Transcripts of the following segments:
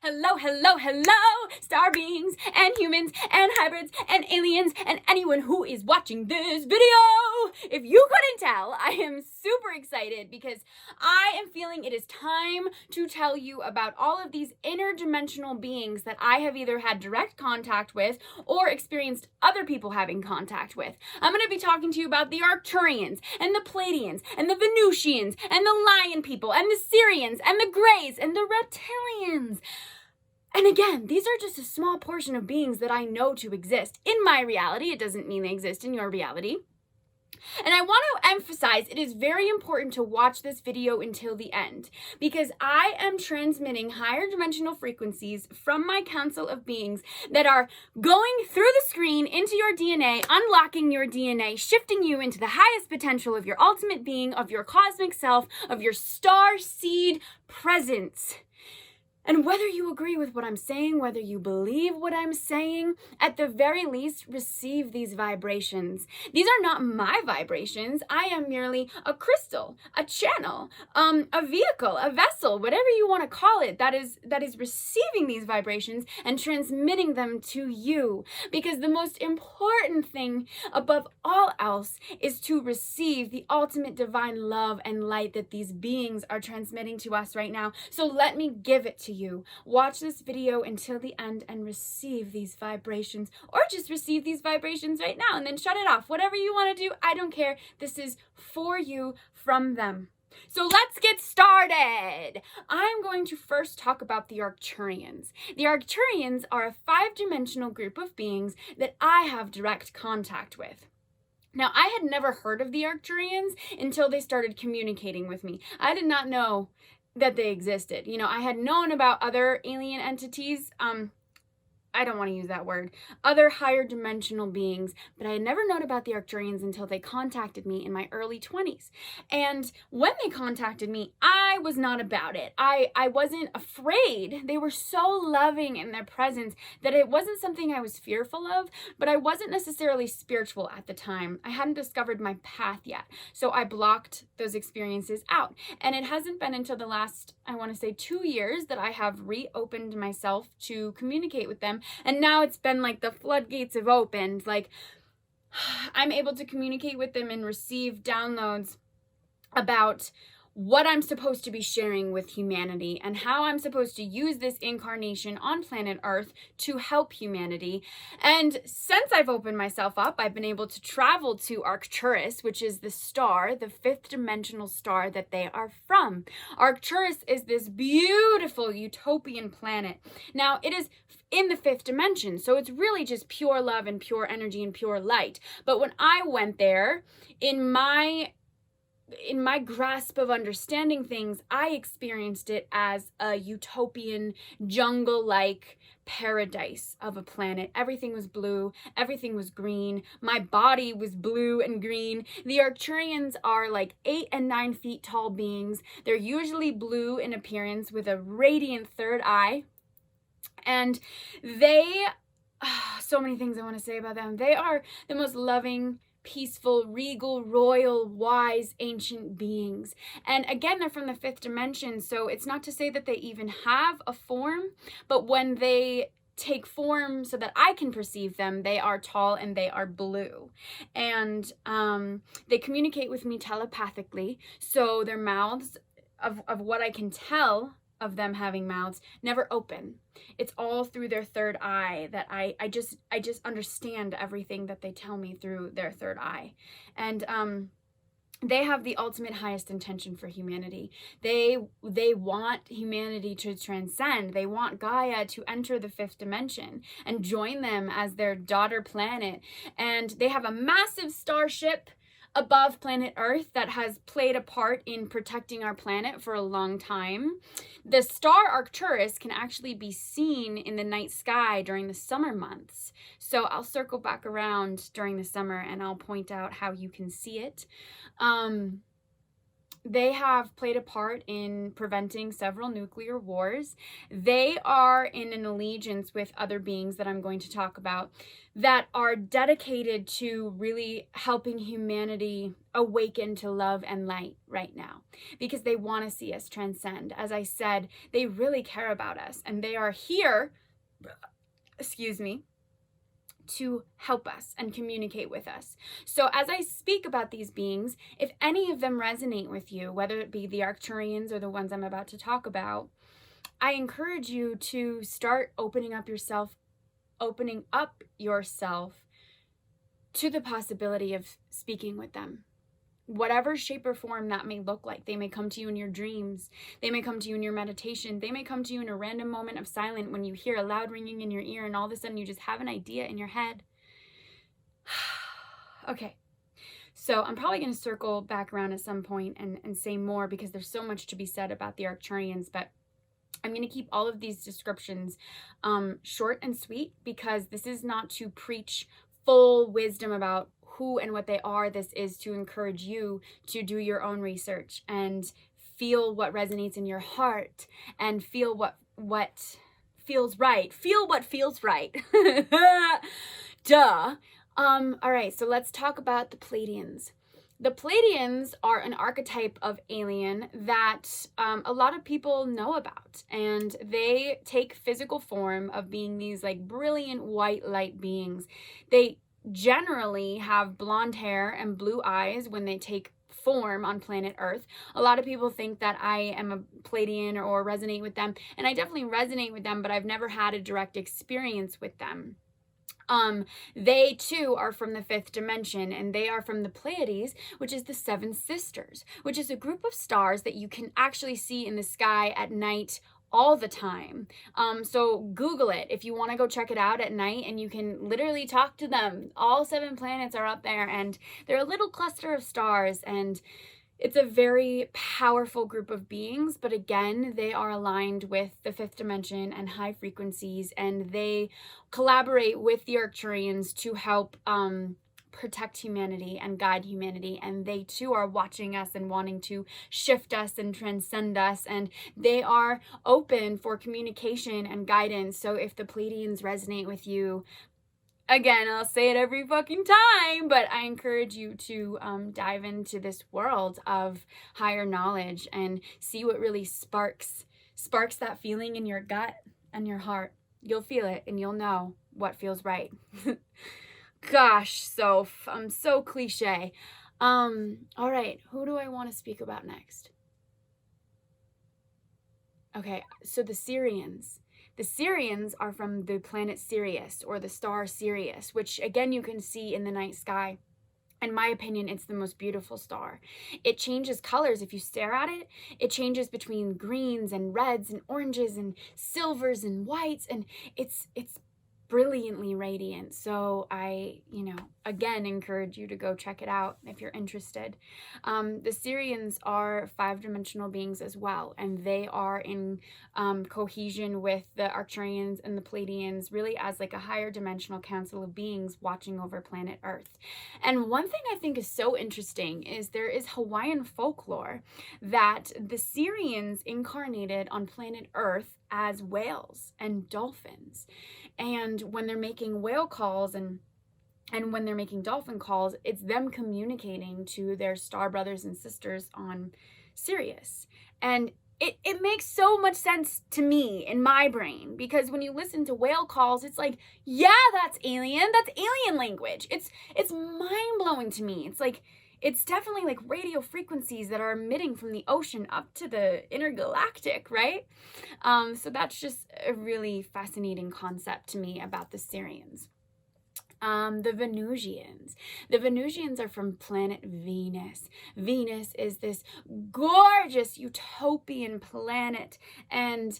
Hello, hello, hello, star beings and humans and hybrids and aliens and anyone who is watching this video. If you couldn't tell, I am super excited because I am feeling it is time to tell you about all of these interdimensional beings that I have either had direct contact with or experienced other people having contact with. I'm going to be talking to you about the Arcturians and the Pleiadians and the Venusians and the Lion people and the Sirians and the Greys and the Reptilians. And again, these are just a small portion of beings that I know to exist in my reality. It doesn't mean they exist in your reality. And I want to emphasize it is very important to watch this video until the end because I am transmitting higher dimensional frequencies from my council of beings that are going through the screen into your DNA, unlocking your DNA, shifting you into the highest potential of your ultimate being, of your cosmic self, of your star seed presence. And whether you agree with what I'm saying, whether you believe what I'm saying, at the very least, receive these vibrations. These are not my vibrations. I am merely a crystal, a channel, a vehicle, a vessel, whatever you want to call it, that is receiving these vibrations and transmitting them to you. Because the most important thing above all else is to receive the ultimate divine love and light that these beings are transmitting to us right now. So let me give it to you. Watch this video until the end and receive these vibrations, or just receive these vibrations right now and then shut it off. Whatever you want to do, I don't care. This is for you from them. So let's get started. I'm going to first talk about the Arcturians. The Arcturians are a 5-dimensional group of beings that I have direct contact with. Now, I had never heard of the Arcturians until they started communicating with me. I did not know that they existed. You know, I had known about other alien entities, I don't want to use that word, other higher dimensional beings, but I had never known about the Arcturians until they contacted me in my early 20s. And when they contacted me, I was not about it. I wasn't afraid. They were so loving in their presence that it wasn't something I was fearful of, but I wasn't necessarily spiritual at the time. I hadn't discovered my path yet. So I blocked those experiences out. And it hasn't been until the last, I want to say, 2 years that I have reopened myself to communicate with them. And now it's been like the floodgates have opened. Like, I'm able to communicate with them and receive downloads about what I'm supposed to be sharing with humanity and how I'm supposed to use this incarnation on planet Earth to help humanity. And since I've opened myself up, I've been able to travel to Arcturus, which is the star, the 5th dimensional star that they are from. Arcturus is this beautiful utopian planet. Now, it is in the 5th dimension, so it's really just pure love and pure energy and pure light. But when I went there, in my grasp of understanding things, I experienced it as a utopian, jungle-like paradise of a planet. Everything was blue, everything was green, my body was blue and green. The Arcturians are like 8 and 9 feet tall beings. They're usually blue in appearance with a radiant third eye. And they, so many things I want to say about them. They are the most loving, peaceful, regal, royal, wise, ancient beings. And again, they're from the 5th dimension, so it's not to say that they even have a form, but when they take form so that I can perceive them, they are tall and they are blue. And they communicate with me telepathically, so their mouths, of what I can tell of them having mouths, never open. It's all through their third eye that I just understand everything that they tell me through their third eye. And they have the ultimate highest intention for humanity. They want humanity to transcend. They want Gaia to enter the 5th dimension and join them as their daughter planet. And they have a massive starship above planet Earth that has played a part in protecting our planet for a long time. The star Arcturus can actually be seen in the night sky during the summer months. So I'll circle back around during the summer and I'll point out how you can see it. They have played a part in preventing several nuclear wars. They are in an allegiance with other beings that I'm going to talk about that are dedicated to really helping humanity awaken to love and light right now, because they want to see us transcend. As I said, they really care about us, and they are here, excuse me, to help us and communicate with us. So as I speak about these beings, if any of them resonate with you, whether it be the Arcturians or the ones I'm about to talk about, I encourage you to start opening up yourself to the possibility of speaking with them. Whatever shape or form that may look like. They may come to you in your dreams. They may come to you in your meditation. They may come to you in a random moment of silence when you hear a loud ringing in your ear and all of a sudden you just have an idea in your head. Okay, so I'm probably going to circle back around at some point and say more, because there's so much to be said about the Arcturians, but I'm going to keep all of these descriptions short and sweet, because this is not to preach full wisdom about who and what they are. This is to encourage you to do your own research and feel what resonates in your heart and feel what feels right. Feel what feels right. Duh. All right, so let's talk about the Pleiadians. The Pleiadians are an archetype of alien that a lot of people know about, and they take physical form of being these like brilliant white light beings. They generally have blonde hair and blue eyes when they take form on planet Earth. A lot of people think that I am a Pleiadian or resonate with them, and I definitely resonate with them, but I've never had a direct experience with them. They too are from the 5th dimension, and they are from the Pleiades, which is the 7 sisters, which is a group of stars that you can actually see in the sky at night all the time. So Google it if you want to go check it out at night, and you can literally talk to them. All 7 planets are up there, and they're a little cluster of stars, and it's a very powerful group of beings, but again, they are aligned with the 5th dimension and high frequencies, and they collaborate with the Arcturians to help protect humanity and guide humanity, and they too are watching us and wanting to shift us and transcend us, and they are open for communication and guidance. So if the Pleiadians resonate with you, again, I'll say it every fucking time, but I encourage you to dive into this world of higher knowledge and see what really sparks that feeling in your gut and your heart. You'll feel it and you'll know what feels right. Gosh, I'm so cliche. All right, who do I want to speak about next? Okay, so the Sirians. The Sirians are from the planet Sirius, or the star Sirius, which again you can see in the night sky. In my opinion, it's the most beautiful star. It changes colors if you stare at it. It changes between greens and reds and oranges and silvers and whites, and it's brilliantly radiant. So I, again, encourage you to go check it out if you're interested. The Sirians are 5-dimensional beings as well, and they are in cohesion with the Arcturians and the Pleiadians, really as like a higher dimensional council of beings watching over planet Earth. And one thing I think is so interesting is there is Hawaiian folklore that the Sirians incarnated on planet Earth as whales and dolphins. And when they're making whale calls and when they're making dolphin calls, it's them communicating to their star brothers and sisters on Sirius. And it makes so much sense to me in my brain, because when you listen to whale calls, it's like, yeah, that's alien. That's alien language. It's mind-blowing to me. It's like, it's definitely like radio frequencies that are emitting from the ocean up to the intergalactic, right? So that's just a really fascinating concept to me about the Sirians. The Venusians. The Venusians are from planet Venus. Venus is this gorgeous utopian planet, and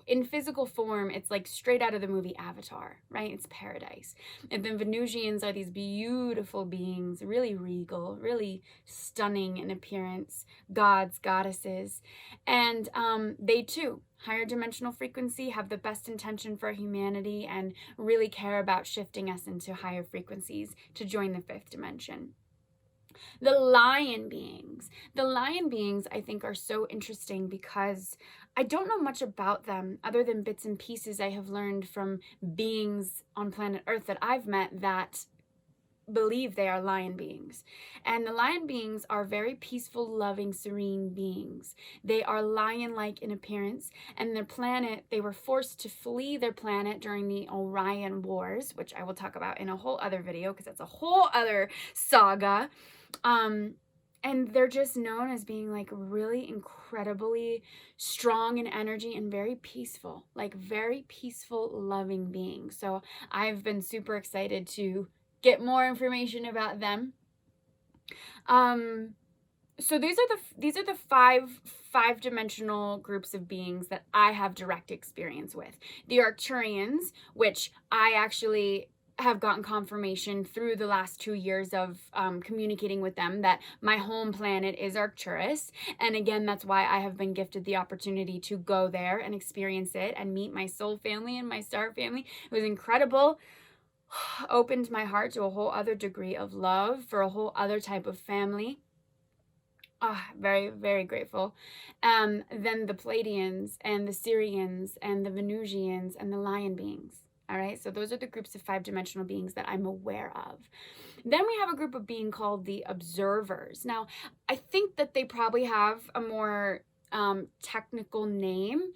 in physical form, it's like straight out of the movie Avatar, right? It's paradise. And the Venusians are these beautiful beings, really regal, really stunning in appearance, gods, goddesses. And they too, higher dimensional frequency, have the best intention for humanity and really care about shifting us into higher frequencies to join the 5th dimension. The lion beings. The lion beings, I think, are so interesting because I don't know much about them other than bits and pieces I have learned from beings on planet Earth that I've met that believe they are lion beings. And the lion beings are very peaceful, loving, serene beings. They are lion-like in appearance, and their planet, they were forced to flee their planet during the Orion Wars, which I will talk about in a whole other video because that's a whole other saga. And they're just known as being like really incredibly strong in energy and very peaceful, like very peaceful, loving beings. So I've been super excited to get more information about them. So these are the five-dimensional groups of beings that I have direct experience with. The Arcturians, which I actually have gotten confirmation through the last 2 years of communicating with them that my home planet is Arcturus. And again, that's why I have been gifted the opportunity to go there and experience it and meet my soul family and my star family. It was incredible. Opened my heart to a whole other degree of love for a whole other type of family. Very, very grateful. Then the Pleiadians and the Sirians and the Venusians and the lion beings. All right, so those are the groups of five-dimensional beings that I'm aware of. Then we have a group of being called the observers. Now, I think that they probably have a more technical name.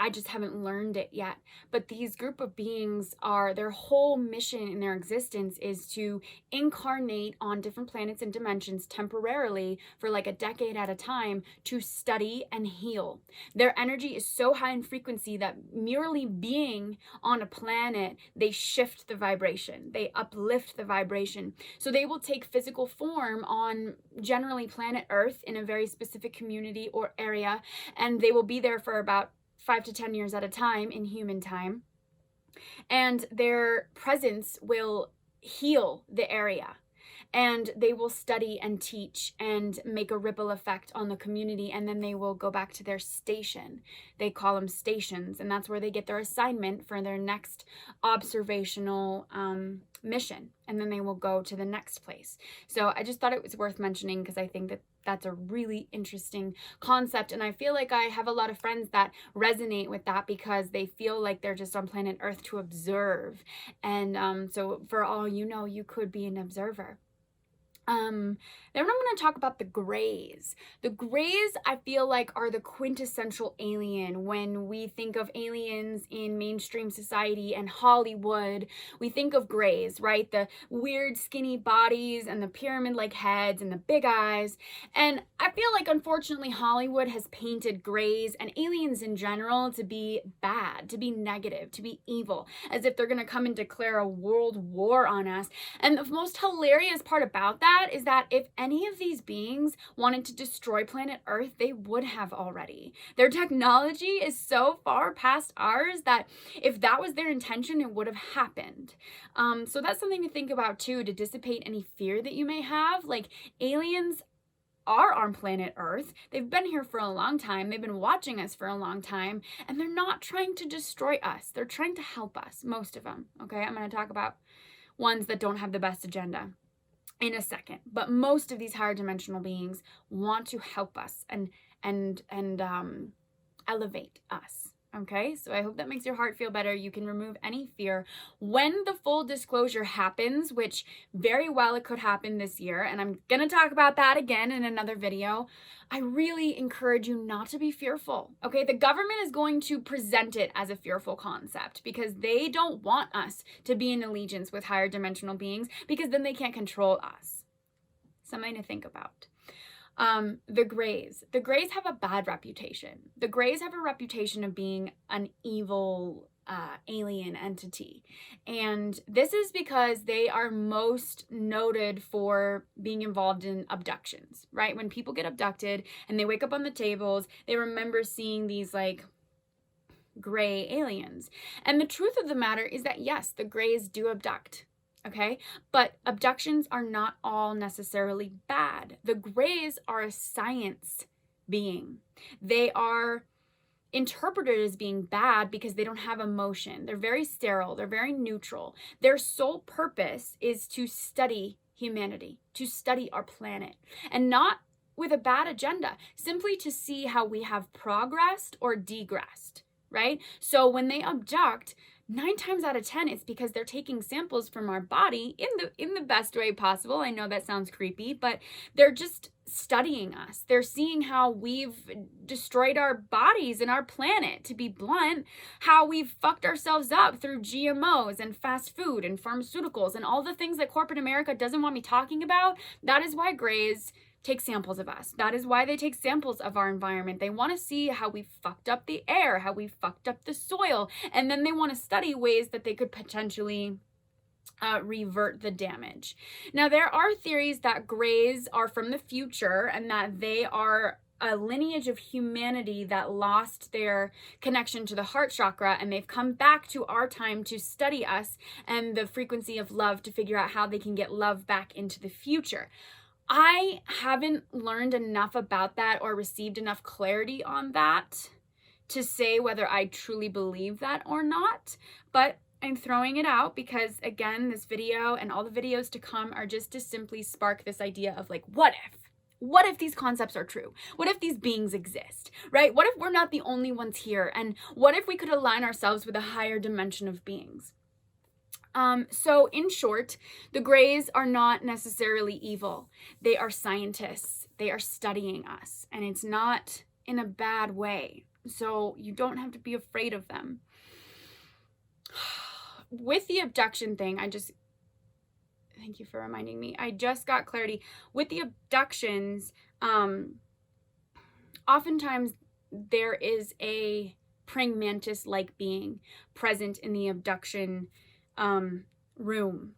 I just haven't learned it yet. But these group of beings are, their whole mission in their existence is to incarnate on different planets and dimensions temporarily for like a decade at a time to study and heal. Their energy is so high in frequency that merely being on a planet, they shift the vibration, they uplift the vibration. So they will take physical form on generally planet Earth in a very specific community or area, and they will be there for about 5 to 10 years at a time in human time. And their presence will heal the area. And they will study and teach and make a ripple effect on the community, and then they will go back to their station. They call them stations, and that's where they get their assignment for their next observational mission, and then they will go to the next place. So I just thought it was worth mentioning because I think that that's a really interesting concept, and I feel like I have a lot of friends that resonate with that because they feel like they're just on planet Earth to observe. And so for all you know, you could be an observer. Then I'm going to talk about the Greys. The Greys, I feel like, are the quintessential alien. When we think of aliens in mainstream society and Hollywood, we think of Greys, right? The weird skinny bodies and the pyramid-like heads and the big eyes. And I feel like, unfortunately, Hollywood has painted Greys and aliens in general to be bad, to be negative, to be evil, as if they're going to come and declare a world war on us. And the most hilarious part about that is that if any of these beings wanted to destroy planet Earth, they would have already. Their technology is so far past ours that if that was their intention, it would have happened. So that's something to think about too, to dissipate any fear that you may have. Like, aliens are on planet Earth. They've been here for a long time. They've been watching us for a long time, and they're not trying to destroy us. They're trying to help us, most of them. Okay, I'm going to talk about ones that don't have the best agenda in a second, but most of these higher dimensional beings want to help us and elevate us. Okay, so I hope that makes your heart feel better. You can remove any fear. When the full disclosure happens, which very well it could happen this year, and I'm going to talk about that again in another video, I really encourage you not to be fearful. Okay, the government is going to present it as a fearful concept because they don't want us to be in allegiance with higher dimensional beings, because then they can't control us. Something to think about. The Greys. The Greys have a bad reputation. The Greys have a reputation of being an evil alien entity. And this is because they are most noted for being involved in abductions, right? When people get abducted and they wake up on the tables, they remember seeing these like gray aliens. And the truth of the matter is that yes, the Greys do abduct. Okay, but abductions are not all necessarily bad. The Greys are a science being. They are interpreted as being bad because they don't have emotion. They're very sterile. They're very neutral. Their sole purpose is to study humanity, to study our planet, and not with a bad agenda, simply to see how we have progressed or degressed, right? So when they abduct, 9 times out of 10, it's because they're taking samples from our body in the best way possible. I know that sounds creepy, but they're just studying us. They're seeing how we've destroyed our bodies and our planet, to be blunt, how we've fucked ourselves up through GMOs and fast food and pharmaceuticals and all the things that corporate America doesn't want me talking about. That is why Greys take samples of us. That is why they take samples of our environment. They want to see how we fucked up the air, how we fucked up the soil, and then they want to study ways that they could potentially revert the damage. Now, there are theories that Greys are from the future and that they are a lineage of humanity that lost their connection to the heart chakra, and they've come back to our time to study us and the frequency of love to figure out how they can get love back into the future. I haven't learned enough about that or received enough clarity on that to say whether I truly believe that or not, but I'm throwing it out because, again, this video and all the videos to come are just to simply spark this idea of like, what if? What if these concepts are true? What if these beings exist, right? What if we're not the only ones here? And what if we could align ourselves with a higher dimension of beings? So in short, the Greys are not necessarily evil. They are scientists. They are studying us, and it's not in a bad way. So you don't have to be afraid of them. With the abduction thing, thank you for reminding me. I just got clarity. With the abductions, oftentimes there is a praying mantis-like being present in the abduction room.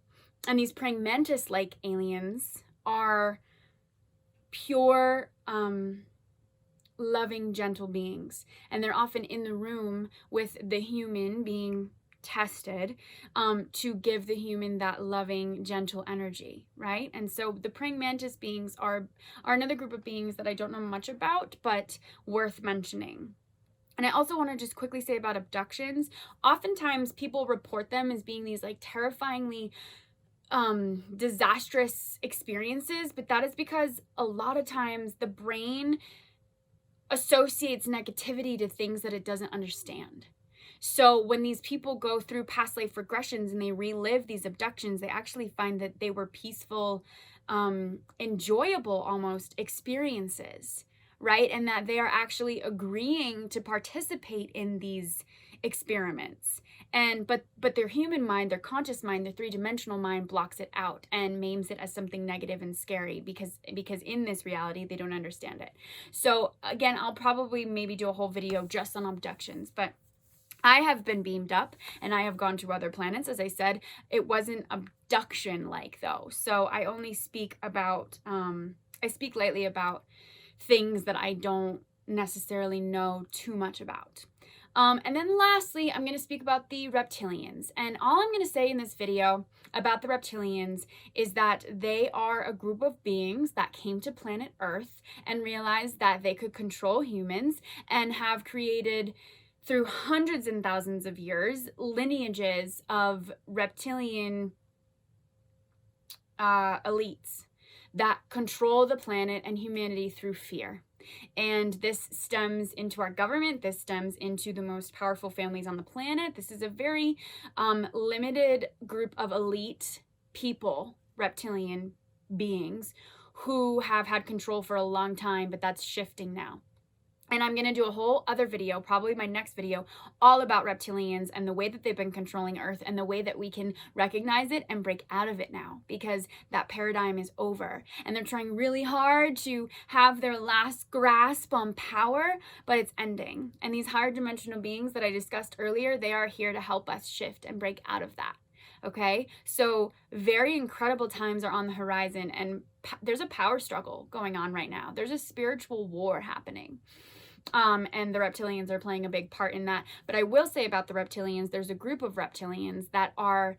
And these praying mantis-like aliens are pure, loving, gentle beings. And they're often in the room with the human being tested to give the human that loving, gentle energy, right? And so the praying mantis beings are another group of beings that I don't know much about, but worth mentioning. And I also want to just quickly say about abductions. Oftentimes people report them as being these like terrifyingly disastrous experiences, but that is because a lot of times the brain associates negativity to things that it doesn't understand. So when these people go through past life regressions and they relive these abductions, they actually find that they were peaceful, enjoyable almost experiences, right? And that they are actually agreeing to participate in these experiments. And but their human mind, their conscious mind, their three-dimensional mind blocks it out and names it as something negative and scary because in this reality they don't understand it. So again, I'll probably maybe do a whole video just on abductions, but I have been beamed up and I have gone to other planets. As I said, it wasn't abduction-like though. So I only speak about, I speak lightly about things that I don't necessarily know too much about. And then lastly, I'm going to speak about the reptilians. And all I'm going to say in this video about the reptilians is that they are a group of beings that came to planet Earth and realized that they could control humans and have created, through hundreds and thousands of years, lineages of reptilian elites that control the planet and humanity through fear. And this stems into our government. This stems into the most powerful families on the planet. This is a very limited group of elite people, reptilian beings, who have had control for a long time, but that's shifting now. And I'm going to do a whole other video, probably my next video, all about reptilians and the way that they've been controlling Earth and the way that we can recognize it and break out of it now, because that paradigm is over. And they're trying really hard to have their last grasp on power, but it's ending. And these higher dimensional beings that I discussed earlier, they are here to help us shift and break out of that. Okay, so very incredible times are on the horizon, and there's a power struggle going on right now. There's a spiritual war happening. And the reptilians are playing a big part in that. But I will say about the reptilians, there's a group of reptilians that are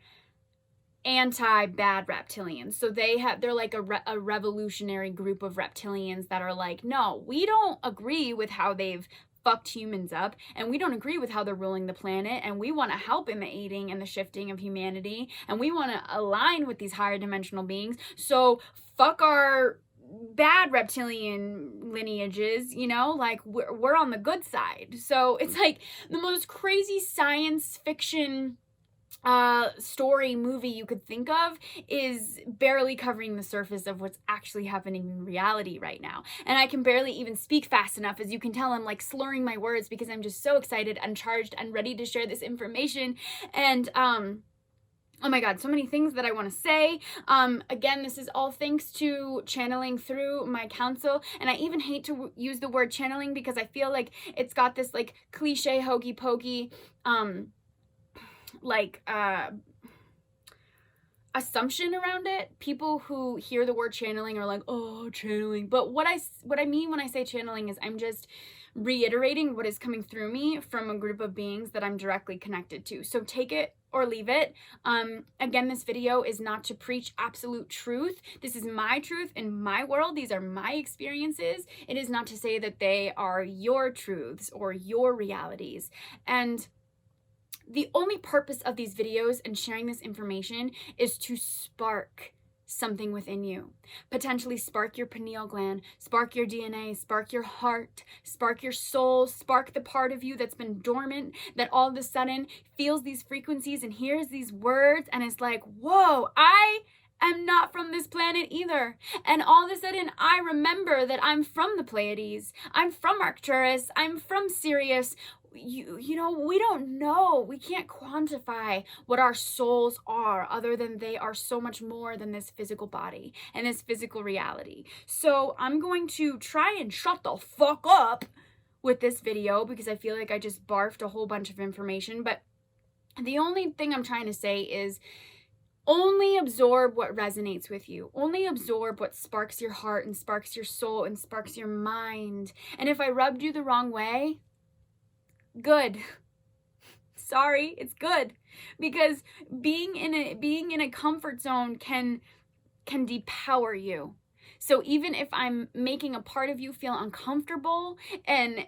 anti-bad reptilians. So they're like a revolutionary group of reptilians that are like, no, we don't agree with how they've fucked humans up, and we don't agree with how they're ruling the planet, and we want to help in the aiding and the shifting of humanity, and we want to align with these higher dimensional beings. So fuck our bad reptilian lineages, you know, like we're on the good side. So it's like the most crazy science fiction story movie you could think of is barely covering the surface of what's actually happening in reality right now. And I can barely even speak fast enough. As you can tell, I'm like slurring my words because I'm just so excited and charged and ready to share this information. And oh my God, so many things that I want to say. Again, this is all thanks to channeling through my counsel. And I even hate to use the word channeling because I feel like it's got this like cliche hokey pokey assumption around it. People who hear the word channeling are like, oh, channeling. But what I mean when I say channeling is I'm just reiterating what is coming through me from a group of beings that I'm directly connected to. So take it or leave it. Again, this video is not to preach absolute truth. This is my truth in my world. These are my experiences. It is not to say that they are your truths or your realities. And the only purpose of these videos and sharing this information is to spark something within you. Potentially spark your pineal gland, spark your DNA, spark your heart, spark your soul, spark the part of you that's been dormant, that all of a sudden feels these frequencies and hears these words and is like, whoa, I am not from this planet either. And all of a sudden I remember that I'm from the Pleiades, I'm from Arcturus, I'm from Sirius. You know, we don't know. We can't quantify what our souls are other than they are so much more than this physical body and this physical reality. So I'm going to try and shut the fuck up with this video because I feel like I just barfed a whole bunch of information. But the only thing I'm trying to say is only absorb what resonates with you. Only absorb what sparks your heart and sparks your soul and sparks your mind. And if I rubbed you the wrong way, good. Sorry, it's good. Because being in a comfort zone can depower you. So even if I'm making a part of you feel uncomfortable and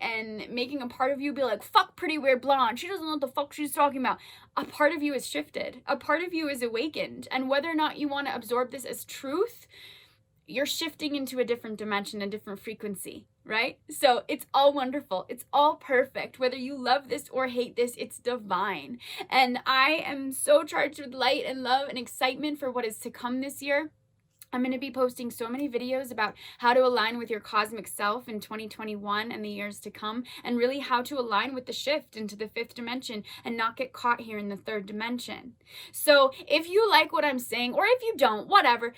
making a part of you be like, fuck pretty weird blonde, she doesn't know what the fuck she's talking about, a part of you is shifted. A part of you is awakened. And whether or not you want to absorb this as truth, you're shifting into a different dimension, a different frequency, right? So it's all wonderful. It's all perfect. Whether you love this or hate this, it's divine. And I am so charged with light and love and excitement for what is to come this year. I'm going to be posting so many videos about how to align with your cosmic self in 2021 and the years to come, and really how to align with the shift into the 5th dimension and not get caught here in the 3rd dimension. So if you like what I'm saying, or if you don't, whatever,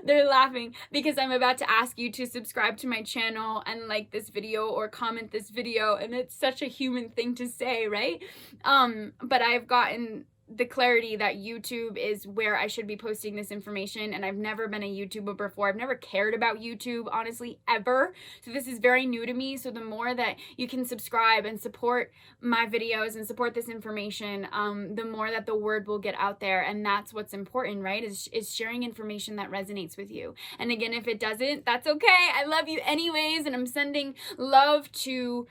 they're laughing because I'm about to ask you to subscribe to my channel and like this video or comment this video, and it's such a human thing to say, right? But I've gotten the clarity that YouTube is where I should be posting this information, and I've never been a YouTuber before. I've never cared about YouTube, honestly, ever. So this is very new to me. So the more that you can subscribe and support my videos and support this information, the more that the word will get out there. And that's what's important, right? Is sharing information that resonates with you. And again, if it doesn't, that's okay. I love you anyways, and I'm sending love to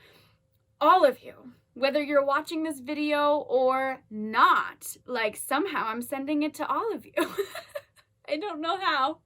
all of you. Whether you're watching this video or not, like somehow I'm sending it to all of you. I don't know how,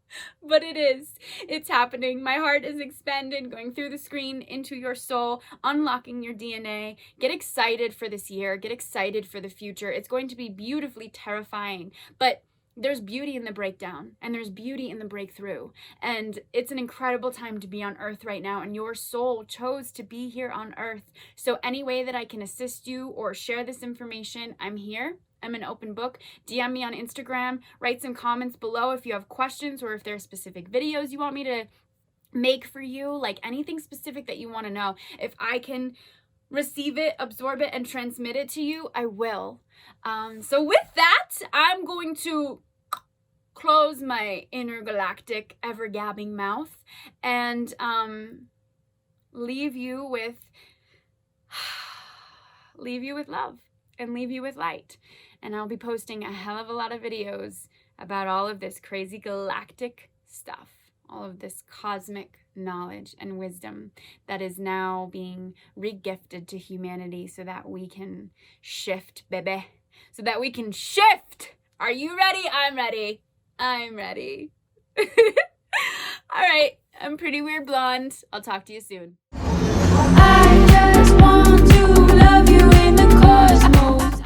but it is. It's happening. My heart is expanded, going through the screen into your soul, unlocking your DNA. Get excited for this year. Get excited for the future. It's going to be beautifully terrifying, but there's beauty in the breakdown and there's beauty in the breakthrough. And it's an incredible time to be on earth right now, and your soul chose to be here on earth. So any way that I can assist you or share this information, I'm here. I'm an open book. DM me on Instagram, write some comments below if you have questions or if there are specific videos you want me to make for you, like anything specific that you want to know. If I can receive it, absorb it, and transmit it to you, I will. So with that, I'm going to close my intergalactic, ever-gabbing mouth and leave you with love and leave you with light. And I'll be posting a hell of a lot of videos about all of this crazy galactic stuff all of this cosmic knowledge and wisdom that is now being regifted to humanity so that we can shift, baby. So that we can shift. Are you ready? I'm ready. I'm ready. All right. I'm Pretty Weird Blonde. I'll talk to you soon. I just want to love you.